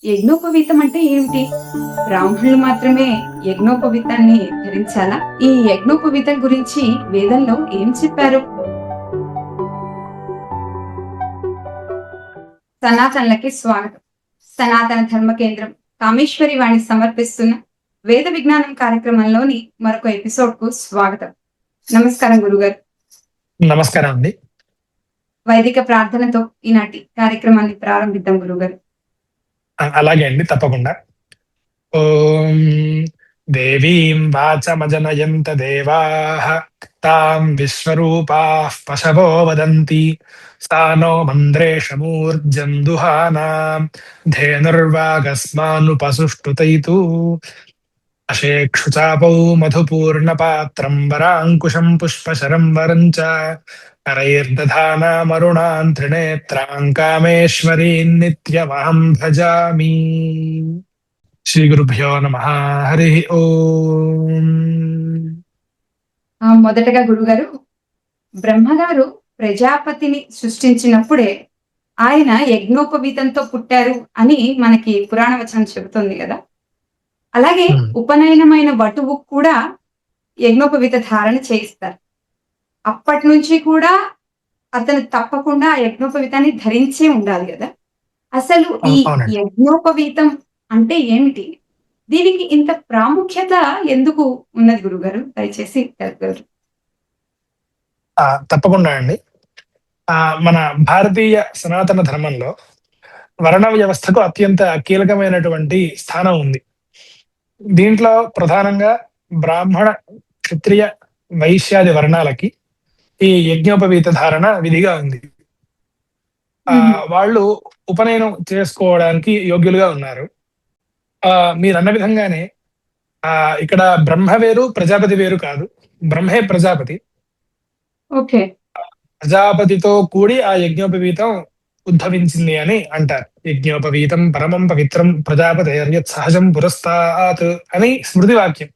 యజ్ఞోపవీతం అంటే ఏమిటి? బ్రాహ్మణులు మాత్రమే యజ్ఞోపవీతాన్ని ధరించాలా? ఈ యజ్ఞోపవీతం గురించి వేదంలో ఏం చెప్పారు? సనాతనలకి స్వాగతం. సనాతన ధర్మ కేంద్రం కామేశ్వరి వాణి సమర్పిస్తున్న వేద విజ్ఞానం కార్యక్రమంలోని మరొక ఎపిసోడ్ కు స్వాగతం. నమస్కారం గురుగారు. నమస్కారం అండి. వైదిక ప్రార్థనతో ఈనాటి కార్యక్రమాన్ని ప్రారంభిద్దాం గురుగారు. అలాగే అండి, తప్పకుండా. ఓం దేవీం వాచమజనయంత దేవాః తాం విశ్వరూపాః పశవో వదంతి సానో మంద్రేషమూర్జం దుహానాం ధేనుర్వాగస్మానుపసుష్టుతైతు అశేక్షుచాపౌ మధుపూర్ణపాత్రం వరాంకుశం పుష్పశరం వరం చ करैर्दधानामरुणान् त्रिनेत्रान् कामेश्वरीं नित्यमहं भजामि. శ్రీగురుభ్యో నమః. హరి ఓం. మొదటగా గురుగారు, బ్రహ్మగారు ప్రజాపతిని సృష్టించినప్పుడే ఆయన యజ్ఞోపవీతంతో పుట్టారు అని మనకి పురాణ వచనం చెబుతుంది కదా. అలాగే ఉపనయనమైన వటువు కూడా యజ్ఞోపవీత ధారణ చేయిస్తారు. అప్పటి నుంచి కూడా అతను తప్పకుండా ఆ యజ్ఞోపవీతాన్ని ధరించే ఉండాలి కదా. అసలు ఈ యజ్ఞోపవీతం అంటే ఏమిటి? దీనికి ఇంత ప్రాముఖ్యత ఎందుకు ఉన్నది గురుగారు? దయచేసి తెలుపుతారు. తప్పకుండా అండి. మన భారతీయ సనాతన ధర్మంలో వర్ణ వ్యవస్థకు అత్యంత కీలకమైనటువంటి స్థానం ఉంది. దీంట్లో ప్రధానంగా బ్రాహ్మణ, క్షత్రియ, వైశ్యాది వర్ణాలకి ఈ యజ్ఞోపవీత ధారణ విధిగా ఉంది. వాళ్ళు ఉపనయనం చేసుకోవడానికి యోగ్యులుగా ఉన్నారు. మీరు అన్న విధంగానే ఇక్కడ బ్రహ్మ వేరు, ప్రజాపతి వేరు కాదు. బ్రహ్మే ప్రజాపతి. ఓకే. ప్రజాపతితో కూడి ఆ యజ్ఞోపవీతం ఉద్భవించింది అని అంటారు. యజ్ఞోపవీతం పరమం పవిత్రం ప్రజాపతేర్యత్ సహజం పురస్తాత్ అని స్మృతి వాక్యం.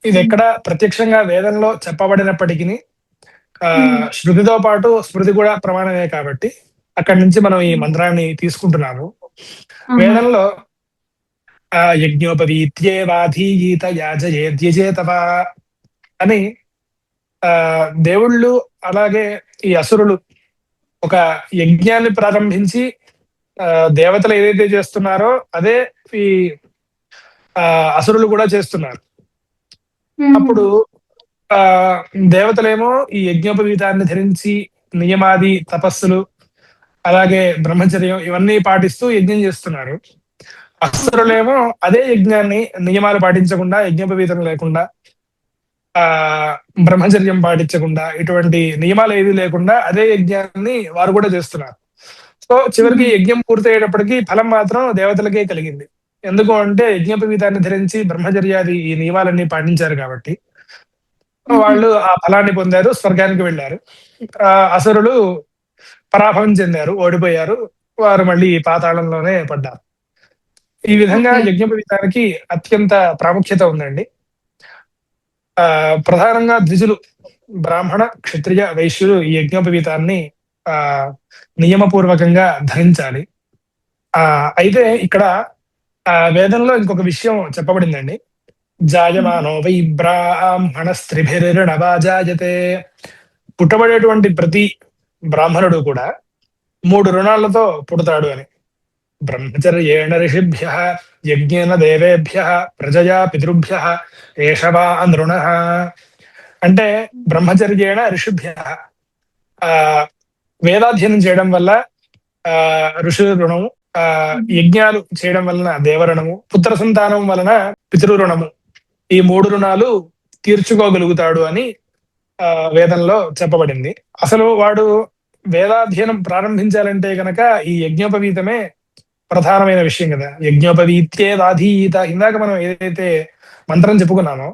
ఇది ఎక్కడ ప్రత్యక్షంగా వేదంలో చెప్పబడినప్పటికీ శృతితో పాటు స్మృతి కూడా ప్రమాణమే కాబట్టి అక్కడి నుంచి మనం ఈ మంత్రాన్ని తీసుకుంటున్నాము. వేదంలో యజ్ఞోపవీత్యేవాధీయీత యాజయేద్యజేతవా అని దేవుళ్ళు అలాగే ఈ అసురులు ఒక యజ్ఞాన్ని ప్రారంభించి దేవతలు ఏదైతే చేస్తున్నారో అదే ఈ అసురులు కూడా చేస్తున్నారు. అప్పుడు దేవతలేమో ఈ యజ్ఞోపవీతాన్ని ధరించి నియమాది తపస్సులు అలాగే బ్రహ్మచర్యం ఇవన్నీ పాటిస్తూ యజ్ఞం చేస్తున్నారు. అసురులేమో అదే యజ్ఞాన్ని నియమాలు పాటించకుండా, యజ్ఞోపవీతం లేకుండా, బ్రహ్మచర్యం పాటించకుండా, ఇటువంటి నియమాలు ఏది లేకుండా అదే యజ్ఞాన్ని వారు కూడా చేస్తున్నారు. సో చివరికి యజ్ఞం పూర్తయ్యేటప్పటికీ ఫలం మాత్రం దేవతలకే కలిగింది. ఎందుకు అంటే యజ్ఞోపవీతాన్ని ధరించి బ్రహ్మచర్యాది ఈ నియమాలన్నీ పాటించారు కాబట్టి వాళ్ళు ఆ ఫలాన్ని పొందారు, స్వర్గానికి వెళ్ళారు. అసురులు పరాభవం చెందారు, ఓడిపోయారు. వారు మళ్ళీ పాతాళంలోనే పడ్డారు. ఈ విధంగా యజ్ఞోపవీతానికి అత్యంత ప్రాముఖ్యత ఉందండి. ప్రధానంగా ద్విజులు, బ్రాహ్మణ, క్షత్రియ, వైశ్యులు ఈ యజ్ఞోపవీతాన్ని నియమపూర్వకంగా ధరించాలి. అయితే ఇక్కడ వేదంలో ఇంకొక విషయం చెప్పబడిందండి. జాయమానో వై బ్రాహ్మణ స్త్రీభిర్ణవా జాయతే. పుట్టబడేటువంటి ప్రతి బ్రాహ్మణుడు కూడా 3 రుణాలతో పుడతాడు అని. బ్రహ్మచర్యేణ ఋషిభ్య యజ్ఞేన దేవేభ్య ప్రజయా పితృభ్య ఏషవా నృణ. అంటే బ్రహ్మచర్యేణ ఋషిభ్య వేదాధ్యయనం చేయడం వల్ల ఋషి రుణము, యజ్ఞాలు చేయడం వలన దేవరుణము, పుత్ర సంతానం వలన పితృరుణము, ఈ 3 రుణాలు తీర్చుకోగలుగుతాడు అని వేదంలో చెప్పబడింది. అసలు వాడు వేదాధ్యయనం ప్రారంభించాలంటే గనక ఈ యజ్ఞోపవీతమే ప్రధానమైన విషయం కదా. యజ్ఞోపవీత్యేదాధీత, ఇందాక మనం ఏదైతే మంత్రం చెప్పుకున్నామో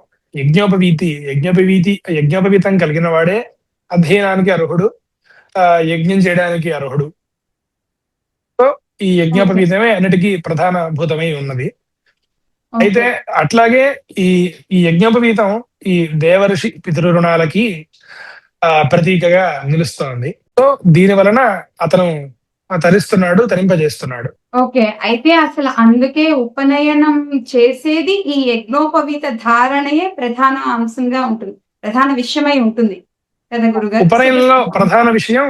యజ్ఞోపవీతం కలిగిన వాడే అధ్యయనానికి అర్హుడు, యజ్ఞం చేయడానికి అర్హుడు. సో ఈ యజ్ఞోపవీతమే అన్నిటికీ ప్రధాన భూతమై ఉన్నది. అయితే అట్లాగే ఈ యజ్ఞోపవీతం ఈ దేవర్షి పితృరుణాలకి ప్రతీకగా నిలుస్తోంది. సో దీని వలన అతను తరిస్తున్నాడు, తరింపజేస్తున్నాడు. ఓకే. అయితే అసలు అందుకే ఉపనయనం చేసేది ఈ యజ్ఞోపవీత ధారణయే ప్రధాన అంశంగా ఉంటుంది. ప్రధాన విషయమై ఉంటుంది. కదా గురుగారు? ఉపనయనంలో ప్రధాన విషయం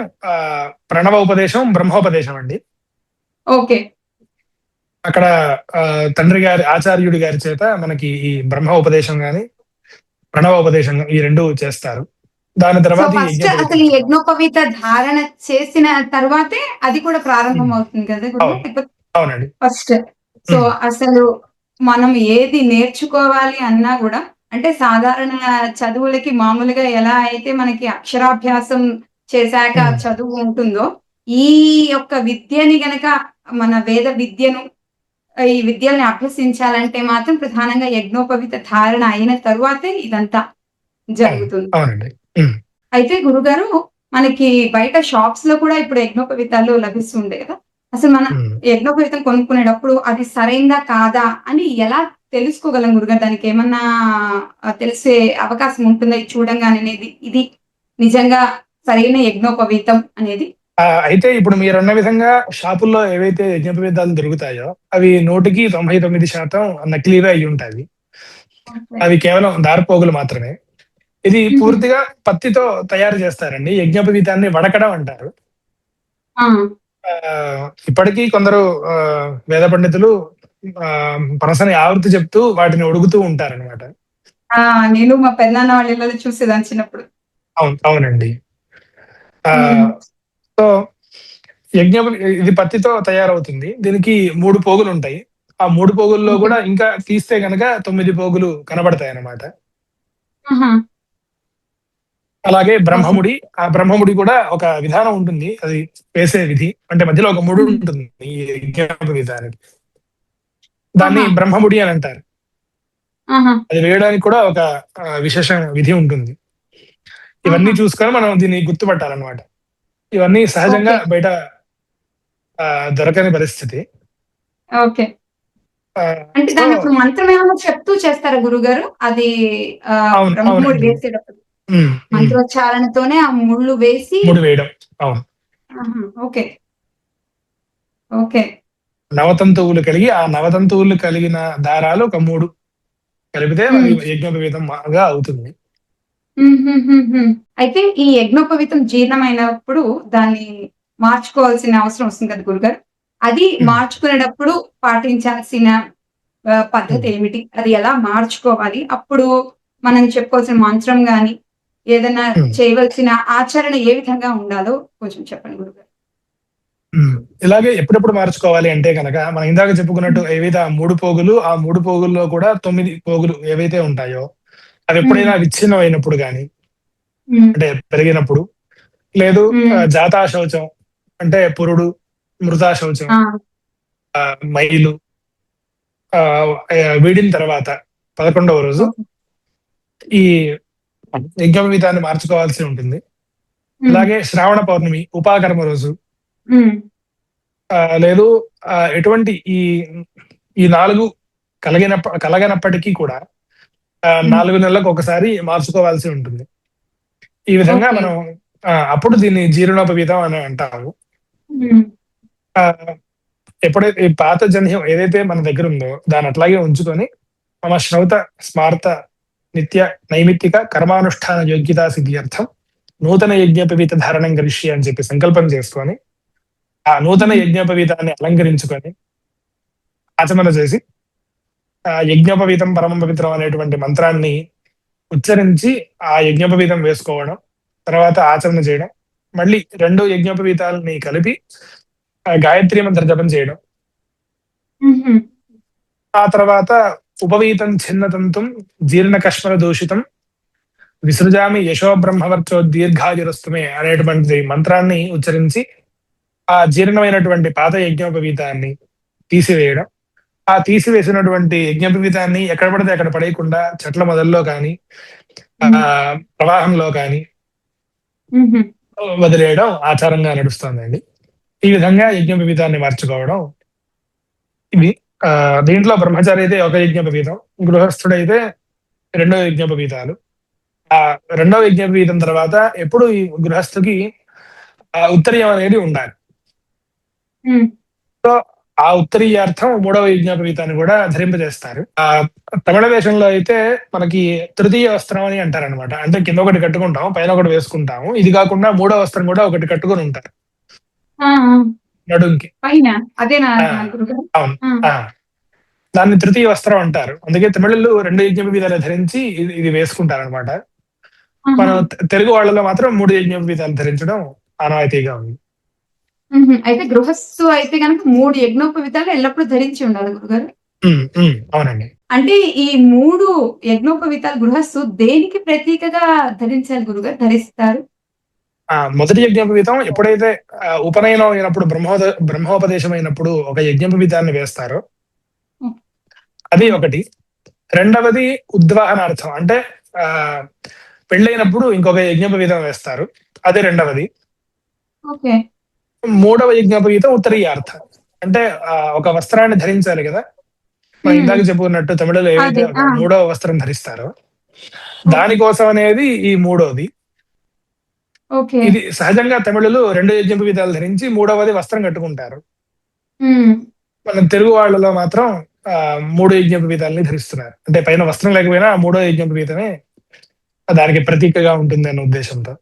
ప్రణవ ఉపదేశం, బ్రహ్మోపదేశం అండి. ఓకే. అక్కడ తండ్రి గారి ఆచార్యుడి గారి చేత మనకి ఈ బ్రహ్మ ఉపదేశం గాని, ప్రణవ ఉపదేశం ఈ 2 చేస్తారు. దాని సో, తర్వాత ఈ ఫస్ట్ అసలు ఈ యజ్ఞోపవీత ధారణ చేసిన తర్వాతే అది కూడా ప్రారంభం అవుతుంది కదా గురుగారు? అవును. లేకపోతే అవునండి. ఫస్ట్. సో, అసలు మనం ఏది నేర్చుకోవాలి అన్నా గూడా అంటే సాధారణ చదువులకి మామూలుగా ఎలా అయితే మనకి అక్షరాభ్యాసం చేశాక చదువు ఉంటుందో, ఈ యొక్క విద్యని గనక మన వేద విద్యను ఈ విద్యల్ని అభ్యసించాలంటే మాత్రం ప్రధానంగా యజ్ఞోపవీత ధారణ అయిన తరువాతే ఇదంతా జరుగుతుంది. అవునండి. అయితే గురుగారు మనకి బయట షాప్స్‌లో కూడా ఇప్పుడు యజ్ఞోపవీతాలు లభిస్తుంటాయి కదా! అసలు మనం యజ్ఞోపవీతం కొనుక్కునేటప్పుడు అది సరైందా? కాదా? అని ఎలా తెలుసుకోగలం గురుగారు? దానికేమన్నా తెలిసే అవకాశం ఉంటుందా? ఇది చూడంగానే ఇది నిజంగా సరైన యజ్ఞోపవీతం అనేది? అయితే ఇప్పుడు మీరన్న విధంగా షాపుల్లో ఏవైతే యజ్ఞోపవీతాలు దొరుకుతాయో అవి 100కి 99% నకిలీవే అయ్యుంటాయి. అవి కేవలం దారపోగులు మాత్రమే. ఇది పూర్తిగా పత్తితో తయారు చేస్తారండి. యజ్ఞోపవీతాన్ని వడకడం అంటారు. ఆ! ఇప్పటికీ కొందరు వేద పండితులు పనసని ఆవృత్తి చెప్తూ వాటిని ఉడుగుతూ ఉంటారనమాట. ఆ! నేను మా పెదనాన్న వాళ్ళ ఇళ్ళలో చూసేదాన్ని చిన్నప్పుడు. అవునండి. సో, ఇది పత్తితో తయారవుతుంది. దీనికి 3 పోగులుంటాయి. ఆ 3 పోగుల్లో ఓకే. గూడా ఇంకా తీస్తే గనక 9 పోగులు కనబడతాయన్నమాట. ఆహా! అలాగే ఓకే. బ్రహ్మముడి, ఆ బ్రహ్మముడి కూడా ఒక విధానం ఉంటుంది. అది వేసే విధి. అంటే మధ్యలో ఒక ముడి హ్మ్. ఉంటుంది ఈ యజ్ఞోపవీతానికి. దాన్ని ఆహా! బ్రహ్మముడి అని అంటారు. ఆహా! అది వేయడానికి కూడా ఒక విశేష విధి ఉంటుంది. ఇవన్నీ ఆహా! చూసుకొని మనం దీన్ని గుర్తుపట్టాలన్నమాట. ఇవన్నీ సహజంగా ఓకే. బయట దొరకని పరిస్థితి. ఓకే. అంటే సో దాన్నప్పుడు మంత్రం ఏమన్నా చెప్తూ చేస్తారా గురుగారు? అది బ్రహ్మముడి అవునండి. వేసేటప్పుడు. హ్మ్. హ్మ్. మంత్రోచ్చారణతోనే ఆ ముళ్ళు వేసి ముడి వేయడం. అవును. ఆహా! ఓకే. ఓకే. నవతంతువులు కలిగి, ఆ నవతంతువులు కలిగిన దారాలు ఒక 3 కలిపితే అది హ్మ్. యజ్ఞోపవీతంగా అవుతుంది. హుహుహుహు. అయితే ఈ యజ్ఞోపవీతం జీర్ణమైనప్పుడు దాన్ని మార్చుకోవాల్సిన అవసరం వస్తుంది కదా గురుగారు. అది హ్మ్. మార్చుకునేటప్పుడు పాటించాల్సిన హ్మ్. పద్ధతేమిటి? అది ఎలా మార్చుకోవాలి? అప్పుడు మనం చెప్పుకోవాల్సిన మంత్రం గాని, ఏదన్నా హ్మ్. చేయవలసిన ఆచరణ ఏ విధంగా ఉండాలో కొంచెం చెప్పండి గురుగారు? హ్మ్. ఇలాగే ఎప్పుడెప్పుడు మార్చుకోవాలి అంటే గనక, మనం ఇందాక చెప్పుకున్నట్టు హ్మ్. ఏవైతే ఆ 3 పోగులు, ఆ 3 పోగుల్లో కూడా 9 పోగులు ఏవైతే ఉంటాయో, అవి హ్మ్. ఎప్పుడైనా విచ్ఛిన్నమైనప్పుడు గాని, హ్మ్. అంటే పెరిగినప్పుడు, లేదు హ్మ్. జాతాశౌచం అంటే పురుడు, మృతాశౌచం, ఆ! మైలు వీడిన తర్వాత 11వ రోజు ఓకే. ఈ యజ్ఞోపవీతాన్ని మార్చుకోవాల్సి ఉంటుంది. హ్మ్. అలాగే శ్రావణ పౌర్ణమి, ఉపాకర్మ రోజు హ్మ్. లేదు ఎటువంటి ఈ 4 కలగనప్పటికీ కూడా హ్మ్. 4 నెలలకు ఒకసారి మార్చుకోవాల్సి ఉంటుంది. ఈ విధంగా ఓకే. మనం అప్పుడు దీన్ని జీర్ణోపవీతం అని అంటాము. హ్మ్. ఆహ్, ఎప్పుడైతే ఈ పాత జన్యం ఏదైతే మన దగ్గర ఉందో దాన్ని అట్లాగే ఉంచుకొని మమ శ్రౌత స్మార్త నిత్య నైమిత్తిక కర్మానుష్ఠాన యోగ్యతా సిద్ధ్యర్థం నూతన యజ్ఞోపవీత ధారణం కరిష్యే అని చెప్పి సంకల్పం చేసుకొని ఆ నూతన హుహు. యజ్ఞోపవీతాన్ని అలంకరించుకొని ఆచమన చేసి యజ్ఞోపవీతం పరమం పవిత్రం అనేటువంటి మంత్రాన్ని ఉచ్చరించి ఆ యజ్ఞోపవీతం వేసుకోవడం, తర్వాత ఆచరణ చేయడం, మళ్ళీ 2 యజ్ఞోపవీతాలని కలిపి గాయత్రీ మంత్ర జపం చేయడం. హుహు. ఆ తర్వాత ఉపవీతం ఛిన్నతంతుం జీర్ణకశ్మల దూషితం విసృజామి యశో బ్రహ్మవర్చో దీర్ఘాయురస్తుమే అనేటువంటి మంత్రాన్ని ఉచ్చరించి ఆ జీర్ణమైనటువంటి పాత యజ్ఞోపవీతాన్ని తీసివేయడం. ఆ తీసివేసినటువంటి యజ్ఞోపవీతాన్ని ఎక్కడ పడితే అక్కడ పడేయకుండా చెట్ల మొదల్లో కానీ, హ్మ్. ప్రవాహంలో కానీ హుహు. వదిలేయడం ఆచారంగా నడుస్తోందండి. ఈ విధంగా యజ్ఞోపవీతాన్ని మార్చుకోవడం ఇది. దీంట్లో బ్రహ్మచారి అయితే ఒక యజ్ఞోపవీతం, గృహస్థుడైతే 2 యజ్ఞోపవీతాలు. ఆ 2వ యజ్ఞోపవీతం తర్వాత ఎప్పుడు ఈ గృహస్థుకి ఉత్తరీయం అనేది ఉండాలి. హ్మ్. సో ఆ ఉత్తరీయార్థం మూడవ యజ్ఞోపవీతాన్ని కూడా ధరింపజేస్తారు. తమిళ దేశంలో అయితే మనకి తృతీయ వస్త్రం అని అంటారనమాట. అంటే కింద ఒకటి కట్టుకుంటాం, పైన ఒకటి వేసుకుంటాము. ఇది కాకుండా మూడో వస్త్రం కూడా ఒకటి కట్టుకొని ఉంటారు ఆ! ఆ! నడుంకి. పైన అదేనా ఆ గురుగారు? అవును. ఆ! ఆ దాన్ని తృతీయ వస్త్రం అంటారు. అందుకే తమిళులు 2 యజ్ఞోపవీతాలు ధరించి ఇది వేసుకుంటారనమాట. ఆహా! మనం తెలుగు వాళ్ళలో మాత్రం 3 యజ్ఞోపవీతాలు ధరించడం ఆనవాయితీగా ఉంది. హుహు. అయితే గృహస్థు అయితే గనక 3 యజ్ఞోపవీతాలు ఎల్లప్పుడూ ధరించి ఉండాలా గురుగారు? అవునండి. అంటే ఈ 3 యజ్ఞోపవీతాలు గృహస్థు దేనికి ప్రతీకగా ధరించాలి గురుగారు? ధరిస్తారు? మొదటి యజ్ఞోపవీతం ఎప్పుడైతే ఉపనయనం అయినప్పుడు బ్రహ్మోపదేశం అయినప్పుడు ఒక యజ్ఞోపవీతాన్ని వేస్తారో హ్మ్. అది హ్మ్. ఒకటి. రెండవది ఉద్వాహనార్థం అంటే ఆహ్, పెళ్ళైనప్పుడు ఇంకొక యజ్ఞోపవీతం వేస్తారు. అది రెండవది. ఓకే. మూడవ యజ్ఞోపవీతం ఉత్తరీయార్థం. అంటే ఒక వస్త్రాన్ని ధరించాలి కదా! మనం హ్మ్. ఇందాక చెప్పుకున్నట్టు తమిళులు ఏవైతే అదే. ఒక ఆ! మూడవ వస్త్రం ధరిస్తారో ఓకే. దానికోసం అనేది ఈ మూడోది. ఓకే. ఇది సహజంగా తమిళులు 2 యజ్ఞోపవీతాలు ధరించి మూడవది వస్త్రం కట్టుకుంటారు. హ్మ్. మనం తెలుగు వాళ్ళలో మాత్రం 3 యజ్ఞోపవీతాలని ధరిస్తున్నారు. అంటే పైన వస్త్రం లేకపోయినా ఆ మూడో యజ్ఞోపవీతమే దానికి ప్రతీకగా ఉంటుందన్న ఉద్దేశంతో.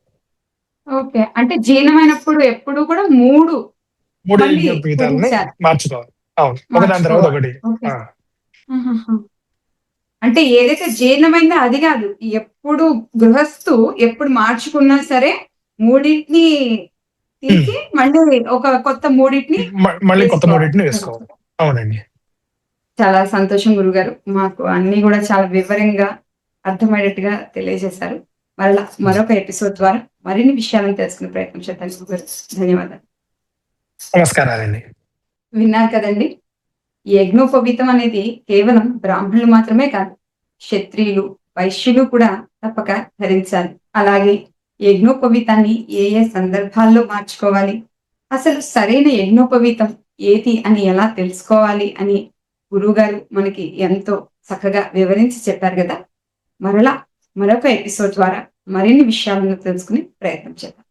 ఓకే. అంటే జీర్ణమైనప్పుడు ఎప్పుడు కూడా 3 3 మళ్ళీ యజ్ఞోపవీతాలని ధరించాలి. మార్చుకోవాలి. అవును. ఒకదాని తర్వాత మార్చుకోవాలి. ఒకటి. ఓకే. ఆ! ఆహాహా! అంటే ఏదైతే జీర్ణమైందో అది గాదు. ఎప్పుడు గృహస్థు ఎప్పుడు మార్చుకున్నా సరే మూడిటిని హ్మ్. తీసి మళ్ళీ ఒక కొత్త మూడిటిని మళ్ళీ కొత్త వేసుకోవాలి. మూడిటిని వేసుకోవాలి. అవునండి. చాలా సంతోషం గురుగారు. మాకు అన్నీ గూడా చాలా వివరంగా అర్థమయ్యేటట్టుగా తెలియజేశారు. మరలా మరొక ఎపిసోడ్ ద్వారా మరిన్ని విషయాలను తెలుసుకునే ప్రయత్నం చేద్దాం గురుగారు. ధన్యవాదాలు. నమస్కారాలండి. విన్నారు కదండీ! ఈ యజ్ఞోపవీతం అనేది కేవలం బ్రాహ్మణులు మాత్రమే కాదు, క్షత్రియులు, వైశ్యులు కూడా తప్పక ధరించాలి. అలాగే యజ్ఞోపవీతాన్ని ఏ ఏ సందర్భాల్లో మార్చుకోవాలి, అసలు సరైన యజ్ఞోపవీతం ఏది అని ఎలా తెలుసుకోవాలి అని గురువుగారు మనకి ఎంతో చక్కగా వివరించి చెప్పారు గదా! మరలా మరొక ఎపిసోడ్ ద్వారా మరిన్ని విషయాలను తెలుసుకునే ప్రయత్నం చేద్దాం.